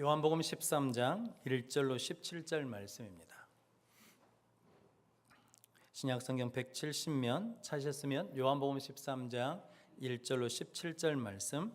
요한복음 13장 1절로 17절 말씀입니다. 신약성경 170면 찾으셨으면 요한복음 13장 1절로 17절 말씀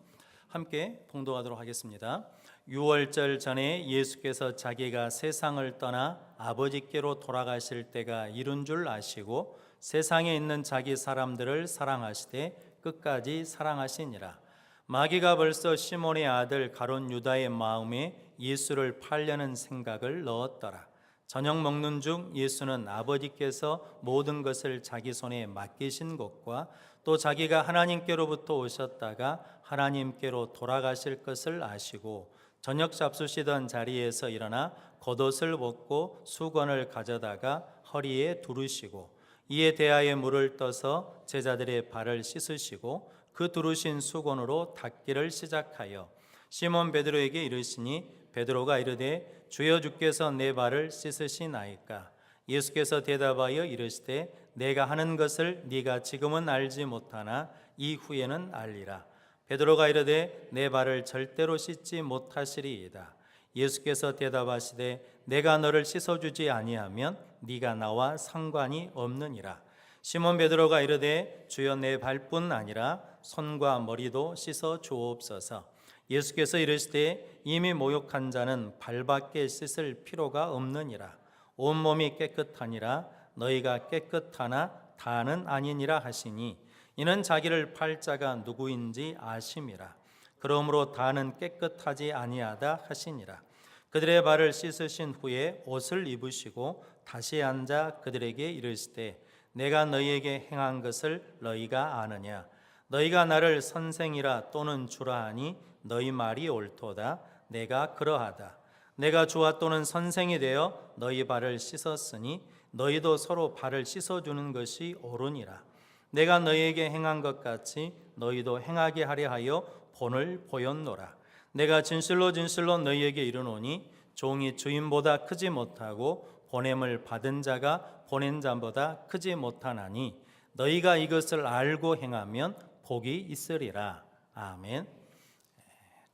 함께 봉독하도록 하겠습니다. 6월절 전에 예수께서 자기가 세상을 떠나 아버지께로 돌아가실 때가 이른 줄 아시고 세상에 있는 자기 사람들을 사랑하시되 끝까지 사랑하시니라. 마귀가 벌써 시몬의 아들 가룟 유다의 마음에 예수를 팔려는 생각을 넣었더라. 저녁 먹는 중 예수는 아버지께서 모든 것을 자기 손에 맡기신 것과 또 자기가 하나님께로부터 오셨다가 하나님께로 돌아가실 것을 아시고 저녁 잡수시던 자리에서 일어나 겉옷을 벗고 수건을 가져다가 허리에 두르시고 이에 대하여 물을 떠서 제자들의 발을 씻으시고 그 두르신 수건으로 닦기를 시작하여 시몬 베드로에게 이르시니 베드로가 이르되 주여 주께서 내 발을 씻으시나이까. 예수께서 대답하여 이르시되 내가 하는 것을 네가 지금은 알지 못하나 이후에는 알리라. 베드로가 이르되 내 발을 절대로 씻지 못하시리이다. 예수께서 대답하시되 내가 너를 씻어주지 아니하면 네가 나와 상관이 없느니라. 시몬 베드로가 이르되 주여 내 발뿐 아니라 손과 머리도 씻어 주옵소서. 예수께서 이르시되 이미 목욕한 자는 발밖에 씻을 필요가 없느니라. 온몸이 깨끗하니라. 너희가 깨끗하나 다는 아니니라 하시니 이는 자기를 팔 자가 누구인지 아심이라. 그러므로 다는 깨끗하지 아니하다 하시니라. 그들의 발을 씻으신 후에 옷을 입으시고 다시 앉아 그들에게 이르시되 내가 너희에게 행한 것을 너희가 아느냐. 너희가 나를 선생이라 또는 주라 하니 너희 말이 옳도다. 내가 그러하다. 내가 주와 또는 선생이 되어 너희 발을 씻었으니 너희도 서로 발을 씻어주는 것이 옳으니라. 내가 너희에게 행한 것 같이 너희도 행하게 하려 하여 본을 보였노라. 내가 진실로 진실로 너희에게 이르노니 종이 주인보다 크지 못하고 보냄을 받은 자가 보낸 자보다 크지 못하나니 너희가 이것을 알고 행하면 복이 있으리라. 아멘.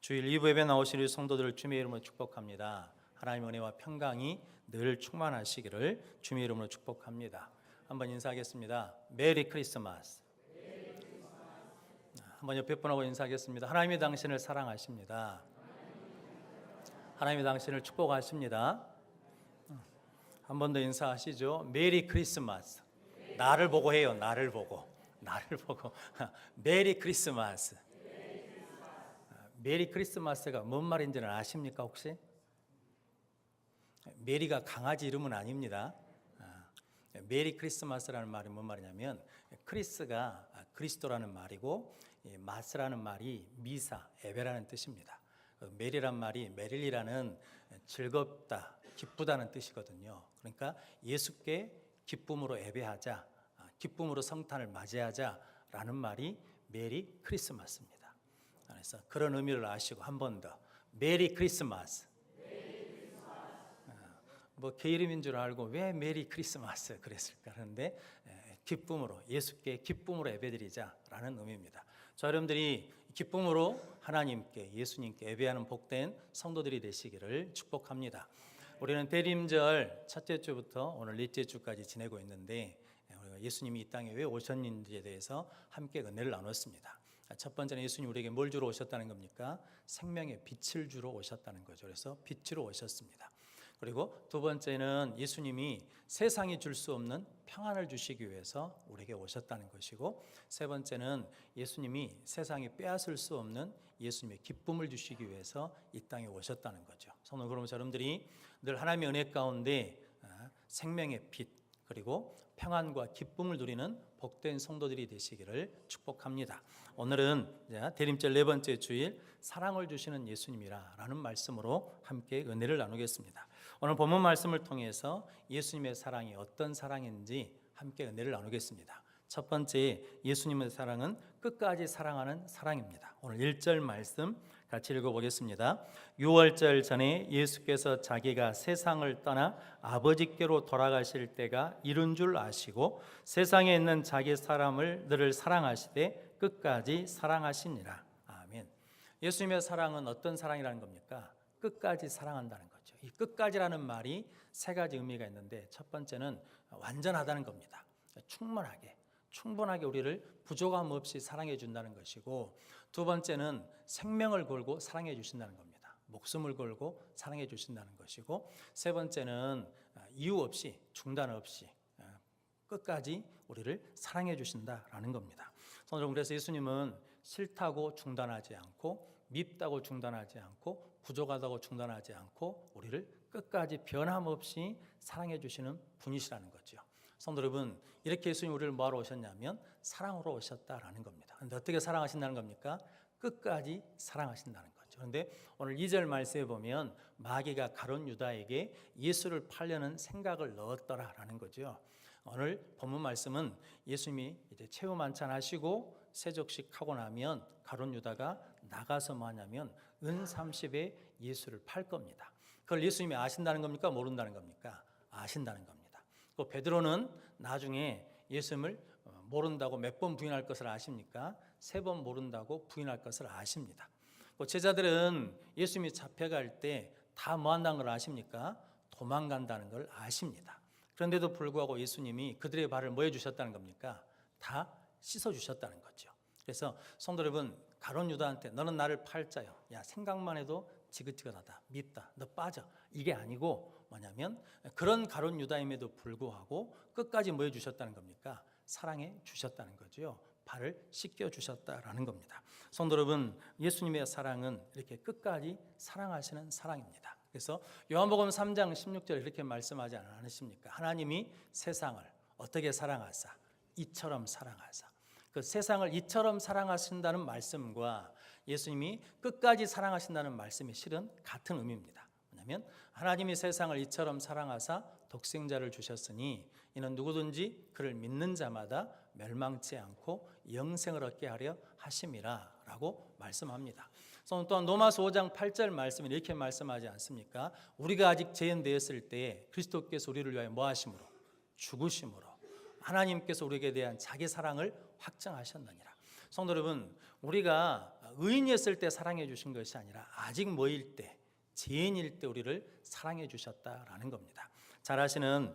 주일 2부 예배 나오신 우리 성도들을 주님의 이름으로 축복합니다. 하나님의 은혜와 평강이 늘 충만하시기를 주님의 이름으로 축복합니다. 한번 인사하겠습니다. 메리 크리스마스. 한번 옆에 분하고 인사하겠습니다. 하나님이 당신을 사랑하십니다. 하나님이 당신을 축복하십니다. 한 번 더 인사하시죠. 메리 크리스마스. 나를 보고 해요. 나를 보고. 메리 크리스마스. 메리 크리스마스가 뭔 말인지는 아십니까 혹시? 메리가 강아지 이름은 아닙니다. 메리 크리스마스라는 말이 뭔 말이냐면 크리스가 그리스도라는 말이고 마스라는 말이 미사, 예배라는 뜻입니다. 메리란 말이 메릴리라는 즐겁다, 기쁘다는 뜻이거든요. 그러니까 예수께 기쁨으로 예배하자, 기쁨으로 성탄을 맞이하자라는 말이 메리 크리스마스입니다. 그래서 그런 의미를 아시고 한 번 더 메리 크리스마스. 뭐 개 이름인 줄 알고 왜 메리 크리스마스 그랬을까 하는데 기쁨으로 예수께 기쁨으로 예배드리자라는 의미입니다. 저 여러분들이 기쁨으로 하나님께 예수님께 예배하는 복된 성도들이 되시기를 축복합니다. 우리는 대림절 첫째 주부터 오늘 넷째 주까지 지내고 있는데 예수님이 이 땅에 왜 오셨는지에 대해서 함께 은혜를 나눴습니다. 첫 번째는 예수님 우리에게 뭘 주러 오셨다는 겁니까? 생명의 빛을 주러 오셨다는 거죠. 그래서 빛으로 오셨습니다. 그리고 두 번째는 예수님이 세상이 줄 수 없는 평안을 주시기 위해서 우리에게 오셨다는 것이고, 세 번째는 예수님이 세상이 빼앗을 수 없는 예수님의 기쁨을 주시기 위해서 이 땅에 오셨다는 거죠. 성도 그러면서 여러분들이 늘 하나님의 은혜 가운데 생명의 빛 그리고 평안과 기쁨을 누리는 복된 성도들이 되시기를 축복합니다. 오늘은 대림절 네 번째 주일 사랑을 주시는 예수님이라는 말씀으로 함께 은혜를 나누겠습니다. 오늘 본문 말씀을 통해서 예수님의 사랑이 어떤 사랑인지 함께 은혜를 나누겠습니다. 첫 번째 예수님의 사랑은 끝까지 사랑하는 사랑입니다. 오늘 1절 말씀 같이 읽어보겠습니다. 6월절 전에 예수께서 자기가 세상을 떠나 아버지께로 돌아가실 때가 이른 줄 아시고 세상에 있는 자기 사람들을 사랑하시되 끝까지 사랑하시니라. 아멘. 예수님의 사랑은 어떤 사랑이라는 겁니까? 끝까지 사랑한다는 거죠. 이 끝까지라는 말이 세 가지 의미가 있는데, 첫 번째는 완전하다는 겁니다. 충분하게 우리를 부족함 없이 사랑해 준다는 것이고, 두 번째는 생명을 걸고 사랑해 주신다는 겁니다. 목숨을 걸고 사랑해 주신다는 것이고, 세 번째는 이유 없이, 중단 없이 끝까지 우리를 사랑해 주신다라는 겁니다. 그래서 예수님은 싫다고 중단하지 않고, 밉다고 중단하지 않고, 부족하다고 중단하지 않고 우리를 끝까지 변함없이 사랑해 주시는 분이시라는 거죠. 성도 여러분, 이렇게 예수님이 우리를 뭐하러 오셨냐면 사랑으로 오셨다라는 겁니다. 그런데 어떻게 사랑하신다는 겁니까? 끝까지 사랑하신다는 거죠. 그런데 오늘 2절 말씀에 보면 마귀가 가룟 유다에게 예수를 팔려는 생각을 넣었더라라는 거죠. 오늘 본문 말씀은 예수님이 이제 최후 만찬 하시고 세족식 하고 나면 가룟 유다가 나가서 뭐 하냐면 은 30에 예수를 팔 겁니다. 그걸 예수님이 아신다는 겁니까? 모른다는 겁니까? 아신다는 겁니다. 또 베드로는 나중에 예수님을 모른다고 몇 번 부인할 것을 아십니까? 3번 모른다고 부인할 것을 아십니다. 제자들은 예수님이 잡혀갈 때 다 뭐 한다는 걸 아십니까? 도망간다는 걸 아십니다. 그런데도 불구하고 예수님이 그들의 발을 뭐 해주셨다는 겁니까? 다 씻어주셨다는 거죠. 그래서 성도 여러분, 가룟 유다한테 너는 나를 팔 자요, 야 생각만 해도 지긋지긋하다, 밉다, 너 빠져, 이게 아니고 뭐냐면 그런 가룟 유다임에도 불구하고 끝까지 뭐 해주셨다는 겁니까? 사랑해 주셨다는 거죠. 발을 씻겨 주셨다라는 겁니다. 성도 여러분, 예수님의 사랑은 이렇게 끝까지 사랑하시는 사랑입니다. 그래서 요한복음 3장 16절에 이렇게 말씀하지 않으십니까? 하나님이 세상을 어떻게 사랑하사? 이처럼 사랑하사. 그 세상을 이처럼 사랑하신다는 말씀과 예수님이 끝까지 사랑하신다는 말씀이 실은 같은 의미입니다. 왜냐하면 하나님이 세상을 이처럼 사랑하사 독생자를 주셨으니 이는 누구든지 그를 믿는 자마다 멸망치 않고 영생을 얻게 하려 하심이라 라고 말씀합니다. 또한 로마서 5장 8절 말씀은 이렇게 말씀하지 않습니까? 우리가 아직 죄인되었을 때에 그리스도께서 우리를 위하여 뭐 하심으로? 죽으심으로 하나님께서 우리에게 대한 자기 사랑을 확정하셨느니라. 성도 여러분, 우리가 의인이었을 때 사랑해 주신 것이 아니라 아직 뭐일 때, 죄인일 때 우리를 사랑해 주셨다라는 겁니다. 잘 아시는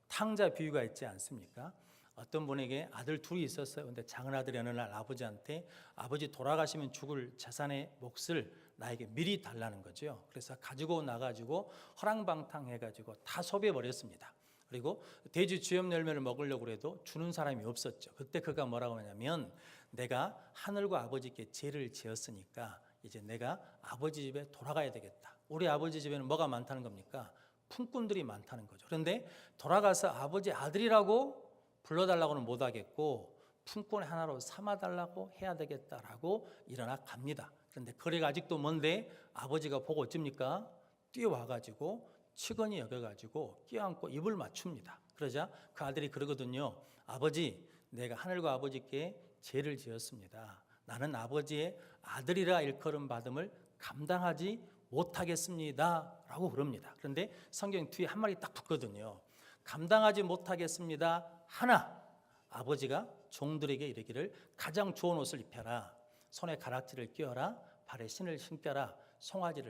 탕자 비유가 있지 않습니까? 어떤 분에게 아들 둘이 있었어요. 근데 작은 아들이 어느 날 아버지한테 아버지 돌아가시면 죽을 재산의 몫을 나에게 미리 달라는 거죠. 그래서 가지고 나가지고 허랑방탕해가지고 다 소비해버렸습니다. 그리고 돼지 주염 열매를 먹으려고 해도 주는 사람이 없었죠. 그때 그가 뭐라고 하냐면 내가 하늘과 아버지께 죄를 지었으니까 이제 내가 아버지 집에 돌아가야 되겠다. 우리 아버지 집에는 뭐가 많다는 겁니까? 품꾼들이 많다는 거죠. 그런데 돌아가서 아버지 아들이라고 불러달라고는 못하겠고 품꾼 하나로 삼아달라고 해야 되겠다라고 일어나 갑니다. 그런데 거리가 아직도 먼데 아버지가 보고 어쩝니까? 뛰어와가지고 치근히 여겨가지고 껴안고 입을 맞춥니다. 그러자 그 아들이 그러거든요. 아버지, 내가 하늘과 아버지께 죄를 지었습니다. 나는 아버지의 아들이라 일컬음 받음을 감당하지 못하겠습니다 라고 그럽니다. 그런데 성경 뒤에 한 말이 딱 붙거든요. 감당하지 못하겠습니다 하나 아버지가 종들에게 이르기를 가장 좋은 옷을 입혀라, 손에 가락지를 끼워라, 발에 신을 신겨라,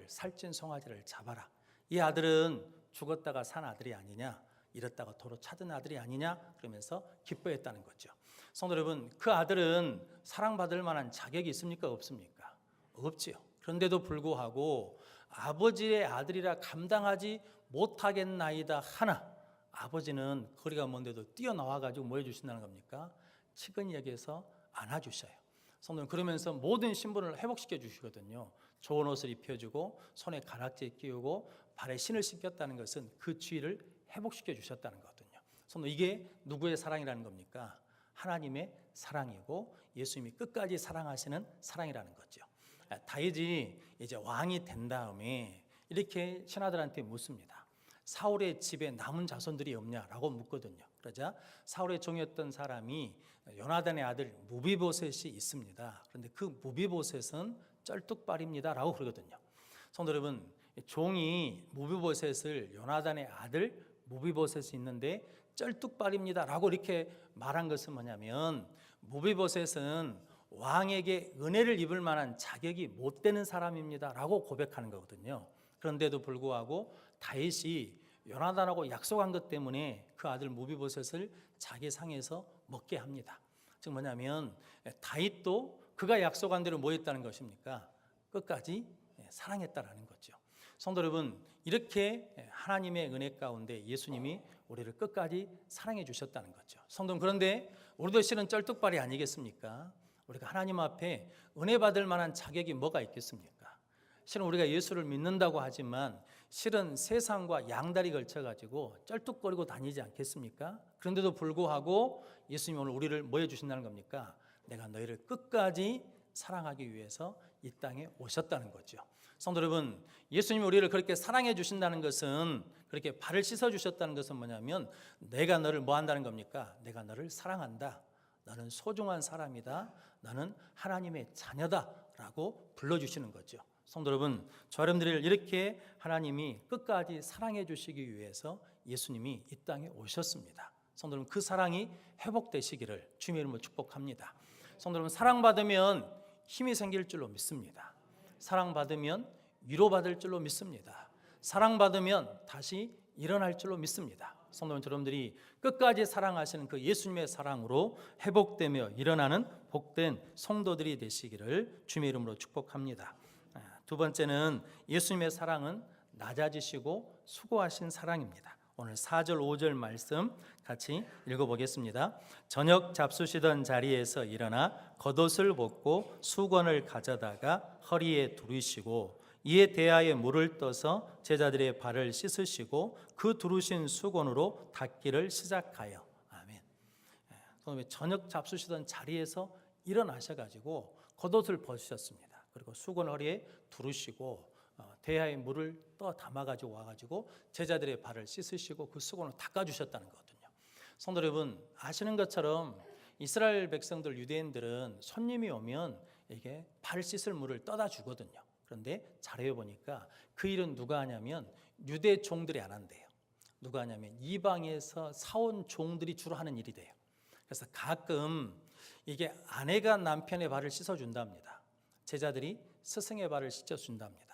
살찐 송아지를 잡아라. 이 아들은 죽었다가 산 아들이 아니냐, 잃었다가 도로 찾은 아들이 아니냐 그러면서 기뻐했다는 거죠. 성도 여러분, 그 아들은 사랑받을 만한 자격이 있습니까? 없습니까? 없지요. 그런데도 불구하고 아버지의 아들이라 감당하지 못하겠나이다 하나 아버지는 거리가 먼데도 뛰어나와가지고 뭐 해주신다는 겁니까? 치근히 여기서 안아주셔요. 성도는 그러면서 모든 신분을 회복시켜 주시거든요. 좋은 옷을 입혀주고 손에 가락지에 끼우고 발에 신을 신겼다는 것은 그 주의를 회복시켜 주셨다는 거거든요. 성도, 이게 누구의 사랑이라는 겁니까? 하나님의 사랑이고 예수님이 끝까지 사랑하시는 사랑이라는 거죠. 다윗이 이제 왕이 된 다음에 이렇게 신하들한테 묻습니다. 사울의 집에 남은 자손들이 없냐라고 묻거든요. 그러자 사울의 종이었던 사람이 요나단의 아들 무비보셋이 있습니다. 그런데 그 무비보셋은 쩔뚝발입니다라고 그러거든요. 성도 여러분, 종이 무비보셋을 요나단의 아들 무비보셋이 있는데 쩔뚝발입니다라고 이렇게 말한 것은 뭐냐면 무비보셋은 왕에게 은혜를 입을 만한 자격이 못 되는 사람입니다 라고 고백하는 거거든요. 그런데도 불구하고 다윗이 요나단하고 약속한 것 때문에 그 아들 무비보셋을 자기 상에서 먹게 합니다. 즉 뭐냐면 다윗도 그가 약속한 대로 뭐 했다는 것입니까? 끝까지 사랑했다라는 거죠. 성도 여러분, 이렇게 하나님의 은혜 가운데 예수님이 우리를 끝까지 사랑해 주셨다는 거죠. 성도 여러분, 그런데 우리도 실은 쩔뚝발이 아니겠습니까? 우리가 하나님 앞에 은혜 받을 만한 자격이 뭐가 있겠습니까? 실은 우리가 예수를 믿는다고 하지만 실은 세상과 양다리 걸쳐가지고 쩔뚝거리고 다니지 않겠습니까? 그런데도 불구하고 예수님이 오늘 우리를 뭐 해주신다는 겁니까? 내가 너희를 끝까지 사랑하기 위해서 이 땅에 오셨다는 거죠. 성도 여러분, 예수님이 우리를 그렇게 사랑해 주신다는 것은, 그렇게 발을 씻어 주셨다는 것은 뭐냐면 내가 너를 뭐 한다는 겁니까? 내가 너를 사랑한다. 너는 소중한 사람이다. 너는 하나님의 자녀다 라고 불러주시는 거죠. 성도 여러분, 저 여러분들을 이렇게 하나님이 끝까지 사랑해 주시기 위해서 예수님이 이 땅에 오셨습니다. 성도 여러분, 그 사랑이 회복되시기를 주님의 이름으로 축복합니다. 성도 여러분, 사랑받으면 힘이 생길 줄로 믿습니다. 사랑받으면 위로받을 줄로 믿습니다. 사랑받으면 다시 일어날 줄로 믿습니다. 성도 여러분들이 끝까지 사랑하시는 그 예수님의 사랑으로 회복되며 일어나는 복된 성도들이 되시기를 주님의 이름으로 축복합니다. 두 번째는 예수님의 사랑은 낮아지시고 수고하신 사랑입니다. 오늘 4절 5절 말씀 같이 읽어보겠습니다. 저녁 잡수시던 자리에서 일어나 겉옷을 벗고 수건을 가져다가 허리에 두르시고 이에 대하에 물을 떠서 제자들의 발을 씻으시고 그 두르신 수건으로 닦기를 시작하여. 아멘. 저녁 잡수시던 자리에서 일어나셔가지고 겉옷을 벗으셨습니다. 그리고 수건 허리에 두르시고 대야에 물을 떠 담아가지고 와가지고 제자들의 발을 씻으시고 그 수건을 닦아주셨다는 거거든요. 성도 여러분, 아시는 것처럼 이스라엘 백성들, 유대인들은 손님이 오면 이게 발 씻을 물을 떠다 주거든요. 그런데 자료에 보니까 그 일은 누가 하냐면 유대 종들이 안 한대요. 누가 하냐면 이방에서 사온 종들이 주로 하는 일이 돼요. 그래서 가끔 이게 아내가 남편의 발을 씻어준답니다. 제자들이 스승의 발을 씻어준답니다.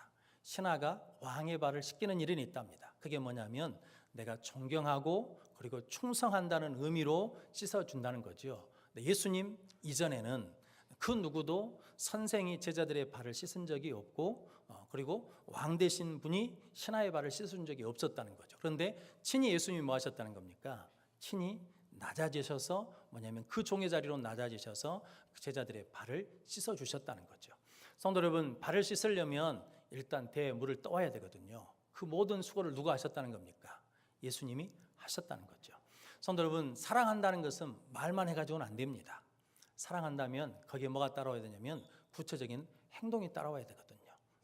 신하가 왕의 발을 씻기는 일이 있답니다. 그게 뭐냐면 내가 존경하고 그리고 충성한다는 의미로 씻어준다는 거죠. 예수님 이전에는 그 누구도 선생이 제자들의 발을 씻은 적이 없고 그리고 왕 되신 분이 신하의 발을 씻은 적이 없었다는 거죠. 그런데 친히 예수님이 뭐 하셨다는 겁니까? 친히 낮아지셔서 뭐냐면 그 종의 자리로 낮아지셔서 제자들의 발을 씻어주셨다는 거죠. 성도 여러분, 발을 씻으려면 일단 대에 물을 떠와야 되거든요. 그 모든 수고를 누가 하셨다는 겁니까? 예수님이 하셨다는 거죠. 성도 여러분, 사랑한다는 것은 말만 해가지고는 안 됩니다. 사랑한다면 거기에 뭐가 따라와야 되냐면 구체적인 행동이 따라와야 되거든요.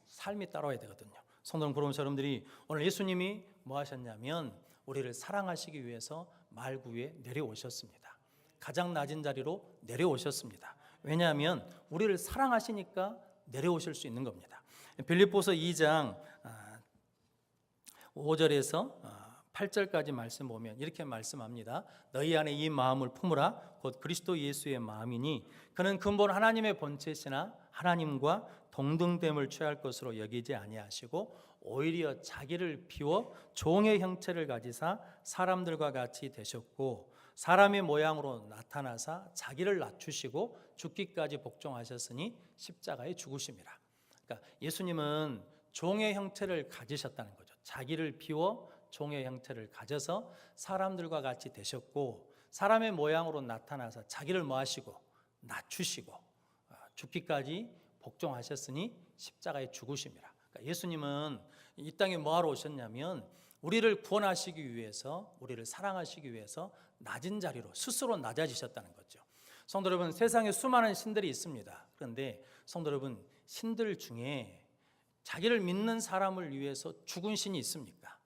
삶이 따라와야 되거든요. 성도 여러분, 그러면서 여러분들이 오늘 예수님이 뭐 하셨냐면 우리를 사랑하시기 위해서 말구 위에 내려오셨습니다. 가장 낮은 자리로 내려오셨습니다. 왜냐하면 우리를 사랑하시니까 내려오실 수 있는 겁니다. 빌립보서 2장 5절에서 8절까지 말씀 보면 이렇게 말씀합니다. 너희 안에 이 마음을 품으라. 곧 그리스도 예수의 마음이니 그는 근본 하나님의 본체시나 하나님과 동등됨을 취할 것으로 여기지 아니하시고 오히려 자기를 비워 종의 형체를 가지사 사람들과 같이 되셨고 사람의 모양으로 나타나사 자기를 낮추시고 죽기까지 복종하셨으니 십자가에 죽으심이라. 그러니까 예수님은 종의 형체를 가지셨다는 거죠. 자기를 비워 종의 형체를 가져서 사람들과 같이 되셨고 사람의 모양으로 나타나서 자기를 뭐 하시고 낮추시고 죽기까지 복종하셨으니 십자가에 죽으심이라. 그러니까 예수님은 이 땅에 뭐하러 오셨냐면 우리를 구원하시기 위해서, 우리를 사랑하시기 위해서 낮은 자리로 스스로 낮아지셨다는 거죠. 성도 여러분, 세상에 수많은 신들이 있습니다. 그런데 성도 여러분, 신들 중에 자기를 믿는 사람을 위해서 죽은 신이 있습니까?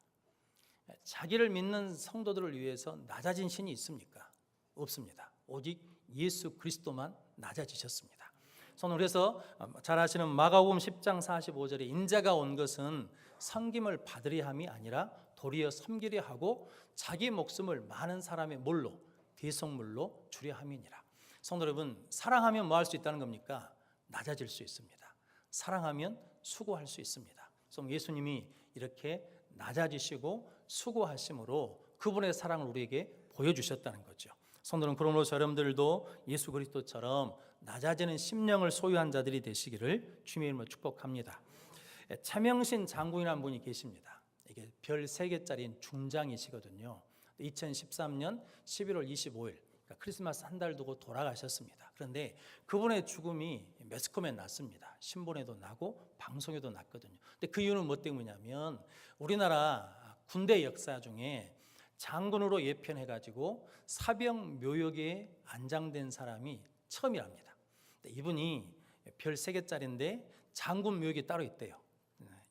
자기를 믿는 성도들을 위해서 낮아진 신이 있습니까? 없습니다. 오직 예수 그리스도만 낮아지셨습니다. 저는 그래서 잘 아시는 마가복음 10장 45절에 인자가 온 것은 섬김을 받으려 함이 아니라 도리어 섬기려 하고 자기 목숨을 많은 사람의 뭘로? 대속물로 주려 함이니라. 성도 여러분, 사랑하면 뭐 할 수 있다는 겁니까? 낮아질 수 있습니다. 사랑하면 수고할 수 있습니다. 그래서 예수님이 이렇게 낮아지시고 수고하심으로 그분의 사랑을 우리에게 보여주셨다는 거죠. 성도 여러분, 그러므로 여러분들도 예수 그리스도처럼 낮아지는 심령을 소유한 자들이 되시기를 주님의 이름으로 축복합니다. 차명신 장군이라는 분이 계십니다. 이게 별 3개짜리인 중장이시거든요. 2013년 11월 25일 그러니까 크리스마스 한 달 두고 돌아가셨습니다. 그런데 그분의 죽음이 매스컴에 났습니다. 신문에도 나고 방송에도 났거든요. 근데 그 이유는 뭐 때문이냐면 우리나라 군대 역사 중에 장군으로 예편해가지고 사병 묘역에 안장된 사람이 처음이랍니다. 이분이 별 3개짜리인데 장군 묘역이 따로 있대요.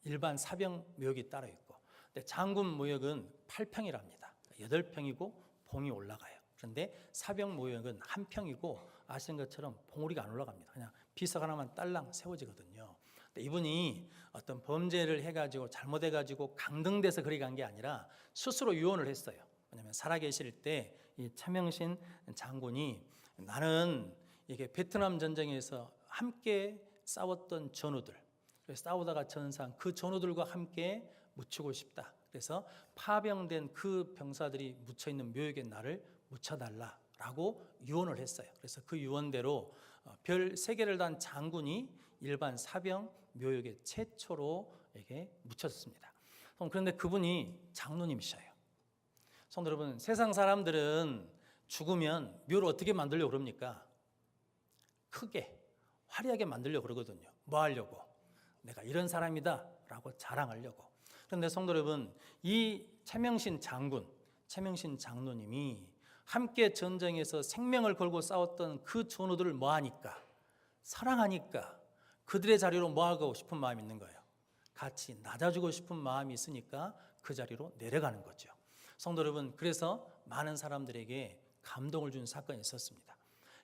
일반 사병 묘역이 따로 있고, 근데 장군 묘역은 8평이랍니다. 8평이고 봉이 올라가요. 그런데 사병 묘역은 1평이고 아시는 것처럼 봉우리가 안 올라갑니다. 그냥 비석 하나만 딸랑 세워지거든요. 근데 이분이 어떤 범죄를 해가지고 잘못해가지고 강등돼서 그리 간 게 아니라 스스로 유언을 했어요. 왜냐하면 살아계실 때 이 차명신 장군이 나는 이게 베트남 전쟁에서 함께 싸웠던 전우들, 그래서 싸우다가 전사한 그 전우들과 함께 묻히고 싶다. 그래서 파병된 그 병사들이 묻혀 있는 묘역에 나를 묻혀달라라고 유언을 했어요. 그래서 그 유언대로 별 3개를 단 장군이 일반 사병 묘역에 최초로 이게 묻혔습니다. 그런데 그분이 장로님이셔요. 성도 여러분, 세상 사람들은 죽으면 묘를 어떻게 만들려고 그럽니까? 크게 화려하게 만들려고 그러거든요. 뭐 하려고? 내가 이런 사람이다 라고 자랑하려고. 그런데 성도 여러분, 이 차명신 장군, 차명신 장로님이 함께 전쟁에서 생명을 걸고 싸웠던 그 전우들을 뭐 하니까? 사랑하니까 그들의 자리로 뭐 하고 싶은 마음이 있는 거예요. 같이 낮아지고 싶은 마음이 있으니까 그 자리로 내려가는 거죠. 성도 여러분, 그래서 많은 사람들에게 감동을 준 사건이 있었습니다.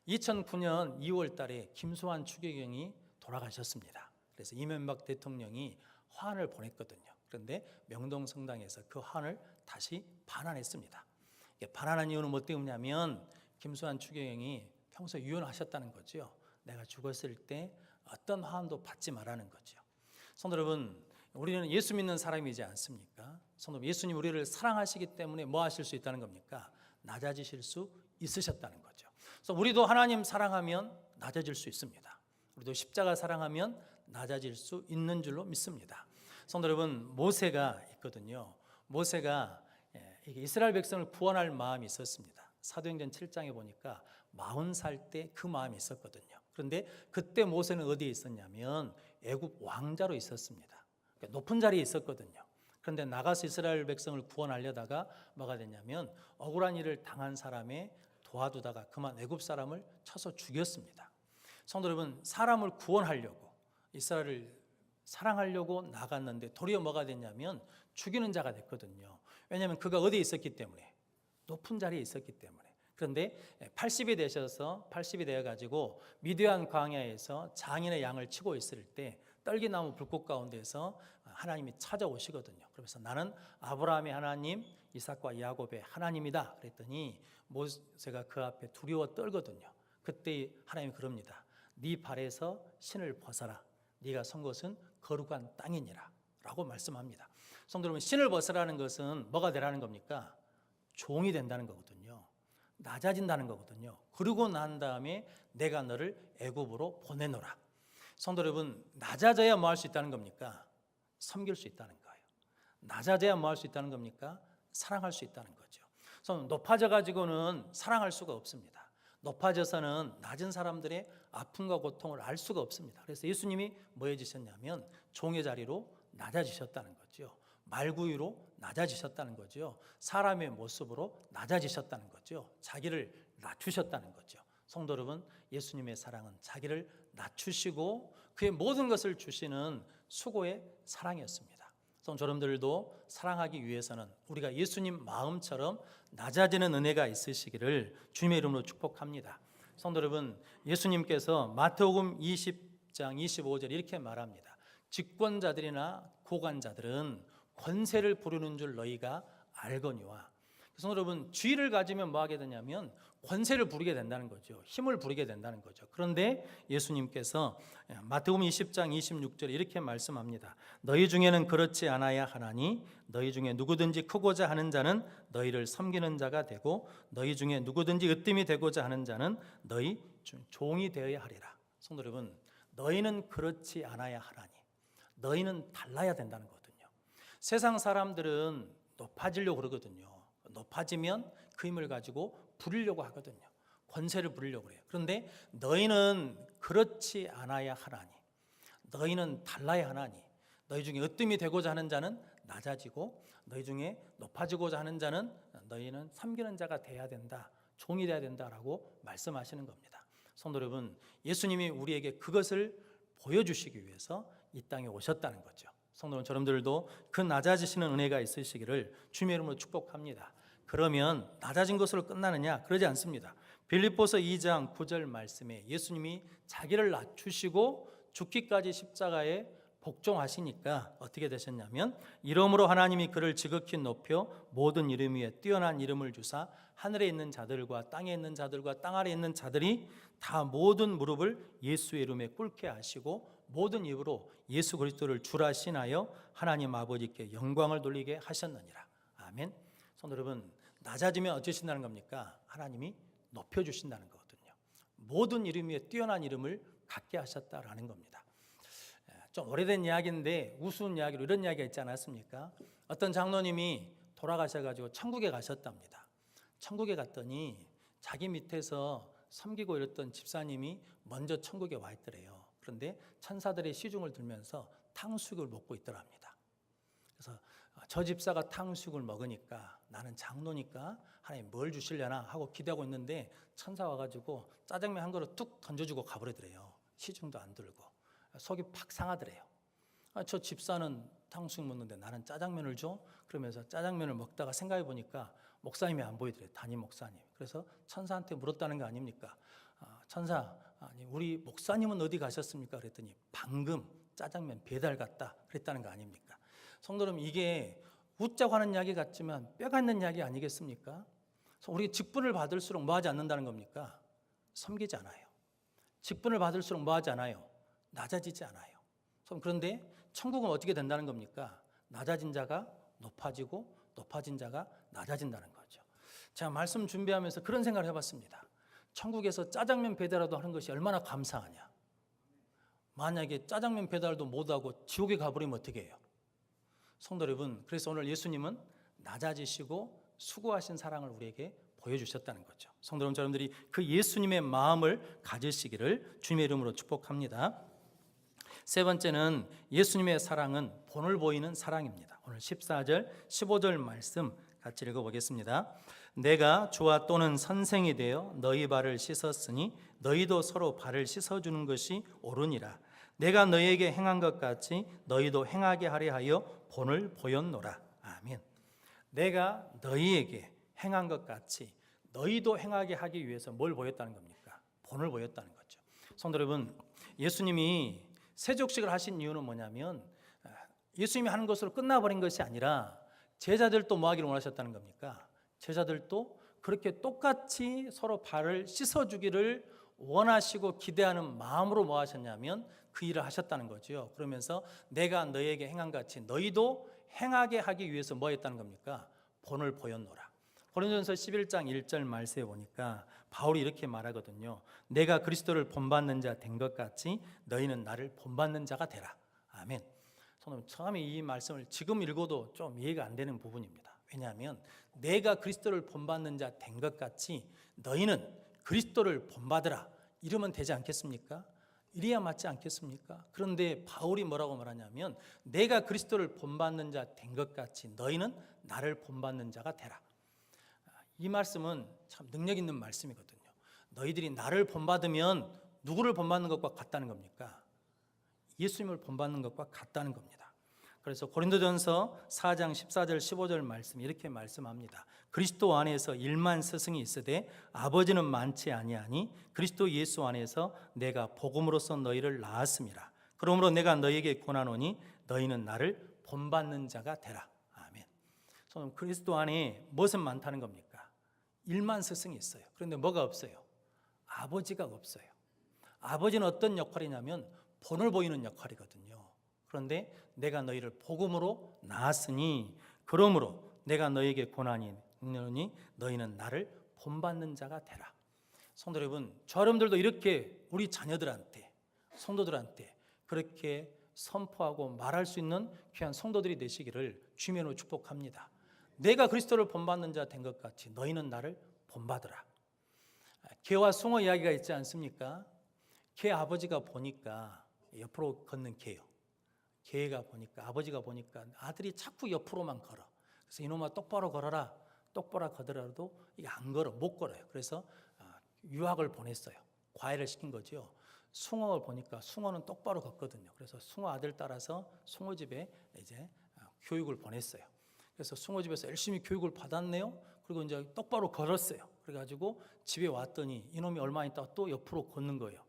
2009년 2월 달에 김수환 추기경이 돌아가셨습니다. 그래서 이명박 대통령이 화환을 보냈거든요. 그런데 명동성당에서 그 화환을 다시 반환했습니다. 반환한 이유는 뭐 때문이냐면 김수환 추기경이 평소에 유언하셨다는 거죠. 내가 죽었을 때 어떤 화환도 받지 말라는 거죠. 성도 여러분, 우리는 예수 믿는 사람이지 않습니까? 성도 여러분, 예수님 우리를 사랑하시기 때문에 뭐 하실 수 있다는 겁니까? 낮아지실 수 있으셨다는 거죠. 그래서 우리도 하나님 사랑하면 낮아질 수 있습니다. 우리도 십자가 사랑하면 낮아질 수 있는 줄로 믿습니다. 성도 여러분, 모세가 있거든요. 모세가 이스라엘 백성을 구원할 마음이 있었습니다. 사도행전 7장에 보니까 40살 때 그 마음이 있었거든요. 그런데 그때 모세는 어디에 있었냐면 애굽 왕자로 있었습니다. 그러니까 높은 자리에 있었거든요. 그런데 나가서 이스라엘 백성을 구원하려다가 뭐가 됐냐면 억울한 일을 당한 사람에 도와두다가 그만 애굽 사람을 쳐서 죽였습니다. 성도 여러분, 사람을 구원하려고 이스라엘을 사랑하려고 나갔는데 도리어 뭐가 됐냐면 죽이는 자가 됐거든요. 왜냐하면 그가 어디에 있었기 때문에? 높은 자리에 있었기 때문에. 그런데 80이 되어가지고 미디안 광야에서 장인의 양을 치고 있을 때 떨기나무 불꽃 가운데서 하나님이 찾아오시거든요. 그래서 나는 아브라함의 하나님, 이삭과 야곱의 하나님이다 그랬더니 모세가 그 앞에 두려워 떨거든요. 그때 하나님이 그럽니다. 네 발에서 신을 벗어라. 네가 선 것은 거룩한 땅이니라 라고 말씀합니다. 성도 여러분, 신을 벗으라는 것은 뭐가 되라는 겁니까? 종이 된다는 거거든요. 낮아진다는 거거든요. 그러고 난 다음에 내가 너를 애굽으로 보내노라. 성도 여러분, 낮아져야 뭐 할 수 있다는 겁니까? 섬길 수 있다는 거예요. 낮아져야 뭐 할 수 있다는 겁니까? 사랑할 수 있다는 거죠. 높아져 가지고는 사랑할 수가 없습니다. 높아져서는 낮은 사람들의 아픔과 고통을 알 수가 없습니다. 그래서 예수님이 뭐 해주셨냐면 종의 자리로 낮아지셨다는 거죠. 말구유로 낮아지셨다는 거죠. 사람의 모습으로 낮아지셨다는 거죠. 자기를 낮추셨다는 거죠. 성도 여러분, 예수님의 사랑은 자기를 낮추시고 그의 모든 것을 주시는 수고의 사랑이었습니다. 성도 여러분들도 사랑하기 위해서는 우리가 예수님 마음처럼 낮아지는 은혜가 있으시기를 주님의 이름으로 축복합니다. 성도 여러분, 예수님께서 마태복음 20장 25절 이렇게 말합니다. 직권자들이나 고관자들은 권세를 부르는 줄 너희가 알거니와. 성도 여러분, 지위를 가지면 뭐 하게 되냐면 권세를 부리게 된다는 거죠. 힘을 부리게 된다는 거죠. 그런데 예수님께서 마태복음 20장 26절에 이렇게 말씀합니다. 너희 중에는 그렇지 않아야 하나니 너희 중에 누구든지 크고자 하는 자는 너희를 섬기는 자가 되고 너희 중에 누구든지 으뜸이 되고자 하는 자는 너희 종이 되어야 하리라. 성도 여러분, 너희는 그렇지 않아야 하나니 너희는 달라야 된다는 거거든요. 세상 사람들은 높아지려고 그러거든요. 높아지면 그 힘을 가지고 부리려고 하거든요. 권세를 부리려고 해요. 그런데 너희는 그렇지 않아야 하나니 너희는 달라야 하나니 너희 중에 으뜸이 되고자 하는 자는 낮아지고 너희 중에 높아지고자 하는 자는 너희는 섬기는 자가 돼야 된다. 종이 돼야 된다라고 말씀하시는 겁니다. 성도 여러분, 예수님이 우리에게 그것을 보여주시기 위해서 이 땅에 오셨다는 거죠. 성도 여러분들도 그 낮아지시는 은혜가 있으시기를 주님의 이름으로 축복합니다. 그러면 낮아진 것으로 끝나느냐? 그러지 않습니다. 빌립보서 2장 9절 말씀에 예수님이 자기를 낮추시고 죽기까지 십자가에 복종하시니까 어떻게 되셨냐면 이러므로 하나님이 그를 지극히 높여 모든 이름 위에 뛰어난 이름을 주사 하늘에 있는 자들과 땅에 있는 자들과 땅 아래에 있는 자들이 다 모든 무릎을 예수의 이름에 꿇게 하시고 모든 입으로 예수 그리스도를 주라 신하여 하나님 아버지께 영광을 돌리게 하셨느니라. 아멘. 성도 여러분, 낮아지면 어쩌신다는 겁니까? 하나님이 높여주신다는 거거든요. 모든 이름 위에 뛰어난 이름을 갖게 하셨다라는 겁니다. 좀 오래된 이야기인데 우스운 이야기로 이런 이야기가 있지 않았습니까? 어떤 장로님이 돌아가셔가지고 천국에 가셨답니다. 천국에 갔더니 자기 밑에서 섬기고 이랬던 집사님이 먼저 천국에 와 있더래요. 그런데 천사들의 시중을 들면서 탕수육을 먹고 있더랍니다. 그래서 저 집사가 탕수육을 먹으니까 나는 장로니까 하나님 뭘 주시려나 하고 기대하고 있는데 천사 와가지고 짜장면 한 그릇 뚝 던져주고 가버리더래요. 시중도 안 들고 속이 팍 상하더래요. 저 집사는 탕수육 먹는데 나는 짜장면을 줘? 그러면서 짜장면을 먹다가 생각해 보니까 목사님이 안 보이더래요. 담임 목사님. 그래서 천사한테 물었다는 거 아닙니까? 천사, 아니 우리 목사님은 어디 가셨습니까? 그랬더니 방금 짜장면 배달 갔다 그랬다는 거 아닙니까? 성도 여러분, 이게 웃자고 하는 이야기 같지만 뼈가 있는 이야기 아니겠습니까? 우리 직분을 받을수록 뭐 하지 않는다는 겁니까? 섬기지 않아요. 직분을 받을수록 뭐 하지 않아요? 낮아지지 않아요. 그런데 천국은 어떻게 된다는 겁니까? 낮아진 자가 높아지고 높아진 자가 낮아진다는 거죠. 제가 말씀 준비하면서 그런 생각을 해봤습니다. 천국에서 짜장면 배달도 하는 것이 얼마나 감사하냐. 만약에 짜장면 배달도 못하고 지옥에 가버리면 어떻게 해요? 성도 여러분, 그래서 오늘 예수님은 낮아지시고 수고하신 사랑을 우리에게 보여주셨다는 거죠. 성도 여러분들이 그 예수님의 마음을 가지시기를 주님의 이름으로 축복합니다. 세 번째는 예수님의 사랑은 본을 보이는 사랑입니다. 오늘 14절, 15절 말씀 같이 읽어보겠습니다. 내가 주와 또는 선생이 되어 너희 발을 씻었으니 너희도 서로 발을 씻어주는 것이 옳으니라. 내가 너희에게 행한 것 같이 너희도 행하게 하려 하여 본을 보였노라. 아멘. 내가 너희에게 행한 것 같이 너희도 행하게 하기 위해서 뭘 보였다는 겁니까? 본을 보였다는 거죠. 성도 여러분, 예수님이 세족식을 하신 이유는 뭐냐면 예수님이 하는 것으로 끝나버린 것이 아니라 제자들도 뭐 하기를 원하셨다는 겁니까? 제자들도 그렇게 똑같이 서로 발을 씻어주기를 원하시고 기대하는 마음으로 뭐 하셨냐면 그 일을 하셨다는 거죠. 그러면서 내가 너희에게 행한 같이 너희도 행하게 하기 위해서 뭐 했다는 겁니까? 본을 보였노라. 고린도전서 11장 1절 말씀에 보니까 바울이 이렇게 말하거든요. 내가 그리스도를 본받는 자 된 것 같이 너희는 나를 본받는 자가 되라. 아멘. 저는 처음에 이 말씀을 지금 읽어도 좀 이해가 안 되는 부분입니다. 왜냐하면 내가 그리스도를 본받는 자 된 것 같이 너희는 그리스도를 본받으라 이러면 되지 않겠습니까? 이래야 맞지 않겠습니까? 그런데 바울이 뭐라고 말하냐면 내가 그리스도를 본받는 자 된 것 같이 너희는 나를 본받는 자가 되라. 이 말씀은 참 능력 있는 말씀이거든요. 너희들이 나를 본받으면 누구를 본받는 것과 같다는 겁니까? 예수님을 본받는 것과 같다는 겁니다. 그래서 고린도전서 4장 14절 15절 말씀 이렇게 말씀합니다. 그리스도 안에서 1만 스승이 있으되 아버지는 많지 아니하니 그리스도 예수 안에서 내가 복음으로써 너희를 낳았음이라. 그러므로 내가 너희에게 권하노니 너희는 나를 본받는 자가 되라. 아멘. 그리스도 안에 무엇은 많다는 겁니까? 1만 스승이 있어요. 그런데 뭐가 없어요? 아버지가 없어요. 아버지는 어떤 역할이냐면 본을 보이는 역할이거든요. 그런데 내가 너희를 복음으로 낳았으니 그러므로 내가 너희에게 고난이 있느니 너희는 나를 본받는 자가 되라. 성도 여러분, 저 여러분들도 이렇게 우리 자녀들한테, 성도들한테 그렇게 선포하고 말할 수 있는 귀한 성도들이 되시기를 주님으로 축복합니다. 내가 그리스도를 본받는 자 된 것 같이 너희는 나를 본받으라. 개와 숭어 이야기가 있지 않습니까? 개 아버지가 보니까 옆으로 걷는 개요. 개가 보니까, 아버지가 보니까 아들이 자꾸 옆으로만 걸어. 그래서 이놈아 똑바로 걸어라. 똑바로 걷더라도 이게 안 걸어, 못 걸어요. 그래서 유학을 보냈어요. 과외를 시킨 거죠. 숭어를 보니까 숭어는 똑바로 걷거든요. 그래서 숭어 아들 따라서 숭어 집에 이제 교육을 보냈어요. 그래서 숭어 집에서 열심히 교육을 받았네요. 그리고 이제 똑바로 걸었어요. 그래가지고 집에 왔더니 이놈이 얼마 있다가 또 옆으로 걷는 거예요.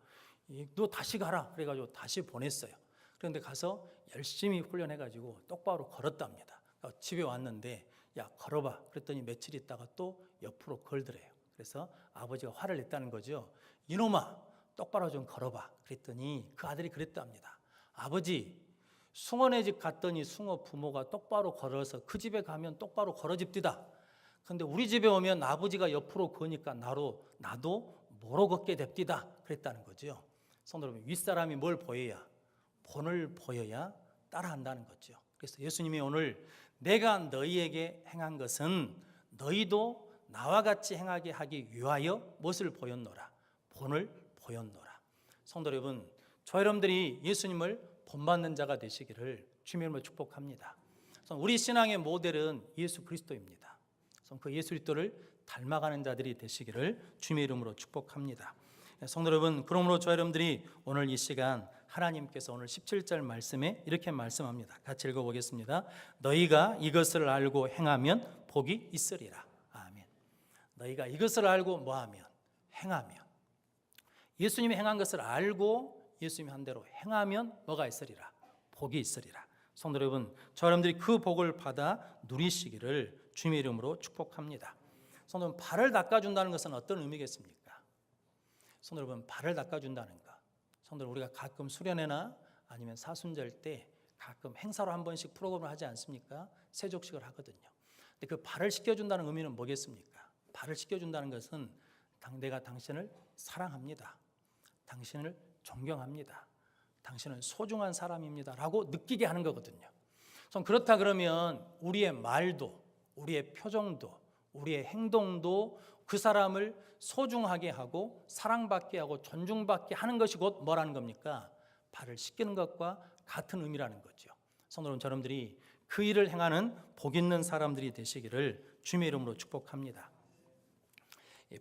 너 다시 가라. 그래가지고 다시 보냈어요. 그런데 가서 열심히 훈련해가지고 똑바로 걸었답니다. 집에 왔는데 야 걸어봐. 그랬더니 며칠 있다가 또 옆으로 걸더래요. 그래서 아버지가 화를 냈다는 거죠. 이놈아 똑바로 좀 걸어봐. 그랬더니 그 아들이 그랬답니다. 아버지 숭어네 집 갔더니 숭어 부모가 똑바로 걸어서 그 집에 가면 똑바로 걸어집디다. 그런데 우리 집에 오면 아버지가 옆으로 거니까 나도 뭐로 걷게 됩디다. 그랬다는 거죠. 성도 여러분, 윗사람이 뭘 보여야, 본을 보여야 따라한다는 거죠. 그래서 예수님이 오늘 내가 너희에게 행한 것은 너희도 나와 같이 행하게 하기 위하여 무엇을 보였노라? 본을 보였노라. 성도 여러분, 저 여러분들이 예수님을 본받는 자가 되시기를 주님의 이름으로 축복합니다. 우리 신앙의 모델은 예수 그리스도입니다. 그 예수 그리스도를 닮아가는 자들이 되시기를 주님의 이름으로 축복합니다. 성도 여러분, 그러므로 저 여러분들이 오늘 이 시간 하나님께서 오늘 17절 말씀에 이렇게 말씀합니다. 같이 읽어보겠습니다. 너희가 이것을 알고 행하면 복이 있으리라. 아멘. 너희가 이것을 알고 뭐하면? 행하면. 예수님이 행한 것을 알고 예수님이 한 대로 행하면 뭐가 있으리라? 복이 있으리라. 성도 여러분, 저 여러분들이 그 복을 받아 누리시기를 주님의 이름으로 축복합니다. 성도 여러분, 발을 닦아준다는 것은 어떤 의미겠습니까? 성도 여러분, 발을 닦아준다는 것. 성도 여러분, 우리가 가끔 수련회나 아니면 사순절 때 가끔 행사로 한 번씩 프로그램을 하지 않습니까? 세족식을 하거든요. 근데 그 발을 씻겨준다는 의미는 뭐겠습니까? 발을 씻겨준다는 것은 내가 당신을 사랑합니다. 당신을 존경합니다. 당신은 소중한 사람입니다. 라고 느끼게 하는 거거든요. 그렇다 그러면 우리의 말도, 우리의 표정도, 우리의 행동도 그 사람을 소중하게 하고 사랑받게 하고 존중받게 하는 것이 곧 뭐라는 겁니까? 발을 씻기는 것과 같은 의미라는 거죠. 성도 여러분, 여러분들이 그 일을 행하는 복 있는 사람들이 되시기를 주님의 이름으로 축복합니다.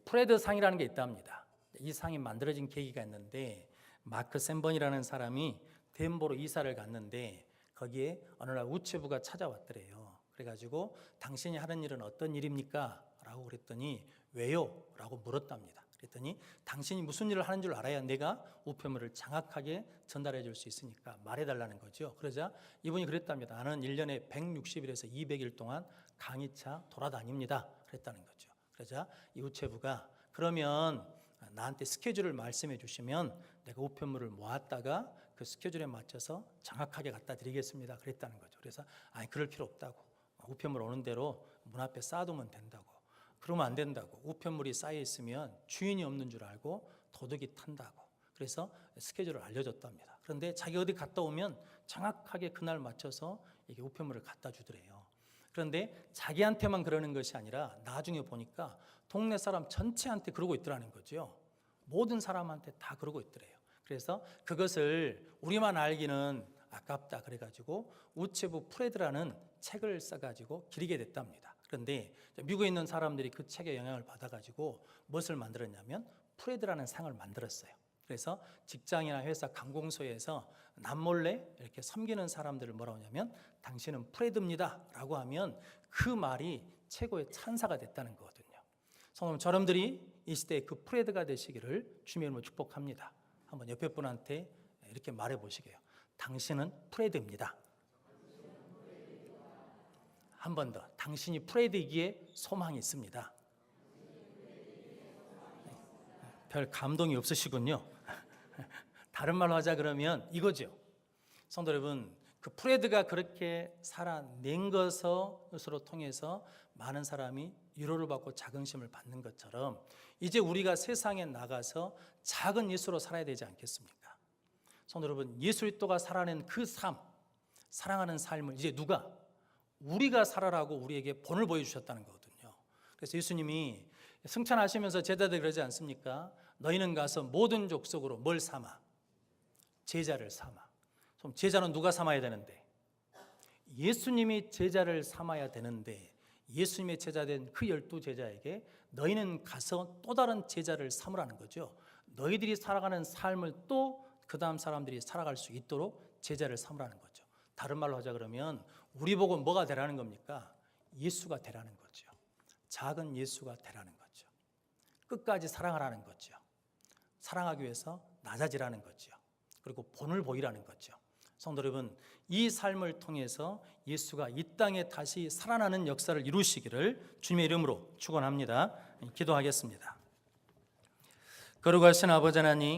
프레드 상이라는 게 있답니다. 이 상이 만들어진 계기가 있는데 마크 샌번이라는 사람이 덴버로 이사를 갔는데 거기에 어느 날 우체부가 찾아왔더래요. 그래가지고 당신이 하는 일은 어떤 일입니까? 라고 그랬더니 왜요? 라고 물었답니다. 그랬더니 당신이 무슨 일을 하는 줄 알아야 내가 우편물을 정확하게 전달해 줄 수 있으니까 말해달라는 거죠. 그러자 이분이 그랬답니다. 나는 1년에 160일에서 200일 동안 강의차 돌아다닙니다. 그랬다는 거죠. 그러자 이 우체부가 그러면 나한테 스케줄을 말씀해 주시면 내가 우편물을 모았다가 그 스케줄에 맞춰서 정확하게 갖다 드리겠습니다. 그랬다는 거죠. 그래서 아니 그럴 필요 없다고. 우편물 오는 대로 문 앞에 쌓아두면 된다고. 그러면 안 된다고. 우편물이 쌓여 있으면 주인이 없는 줄 알고 도둑이 탄다고. 그래서 스케줄을 알려줬답니다. 그런데 자기 어디 갔다 오면 정확하게 그날 맞춰서 이게 우편물을 갖다 주더래요. 그런데 자기한테만 그러는 것이 아니라 나중에 보니까 동네 사람 전체한테 그러고 있더라는 거죠. 모든 사람한테 다 그러고 있더래요. 그래서 그것을 우리만 알기는 아깝다 그래가지고 우체부 프레드라는 책을 써가지고 기리게 됐답니다. 그런데 미국에 있는 사람들이 그 책의 영향을 받아가지고 무엇을 만들었냐면 프레드라는 상을 만들었어요. 그래서 직장이나 회사 강공소에서 남몰래 이렇게 섬기는 사람들을 뭐라고 하냐면 당신은 프레드입니다 라고 하면 그 말이 최고의 찬사가 됐다는 거거든요. 성도 여러분들이 이 시대에 그 프레드가 되시기를 주님의 이름으로 축복합니다. 한번 옆에 분한테 이렇게 말해 보시게요. 당신은 프레드입니다. 한 번 더. 당신이 프레드이기에 소망이 있습니다. 별 감동이 없으시군요. 다른 말로 하자 그러면 이거죠. 성도 여러분, 그 프레드가 그렇게 살아낸 것으로 통해서 많은 사람이 위로를 받고 자긍심을 받는 것처럼 이제 우리가 세상에 나가서 작은 예수로 살아야 되지 않겠습니까? 성도 여러분, 예수 그리스도가 살아낸 그 삶, 사랑하는 삶을 이제 누가? 우리가 살아라고 우리에게 본을 보여주셨다는 거거든요. 그래서 예수님이 승천하시면서 제자들 그러지 않습니까? 너희는 가서 모든 족속으로 뭘 삼아? 제자를 삼아. 그럼 제자는 누가 삼아야 되는데? 예수님이 제자를 삼아야 되는데 예수님의 제자된 그 12제자에게 너희는 가서 또 다른 제자를 삼으라는 거죠. 너희들이 살아가는 삶을 또 그 다음 사람들이 살아갈 수 있도록 제자를 삼으라는 거죠. 다른 말로 하자 그러면 우리 보고 뭐가 되라는 겁니까? 예수가 되라는 거죠. 작은 예수가 되라는 거죠. 끝까지 사랑하라는 거죠. 사랑하기 위해서 낮아지라는 거죠. 그리고 본을 보이라는 거죠. 성도 여러분, 이 삶을 통해서 예수가 이 땅에 다시 살아나는 역사를 이루시기를 주님의 이름으로 축원합니다. 기도하겠습니다. 거룩하신 아버지 하나님,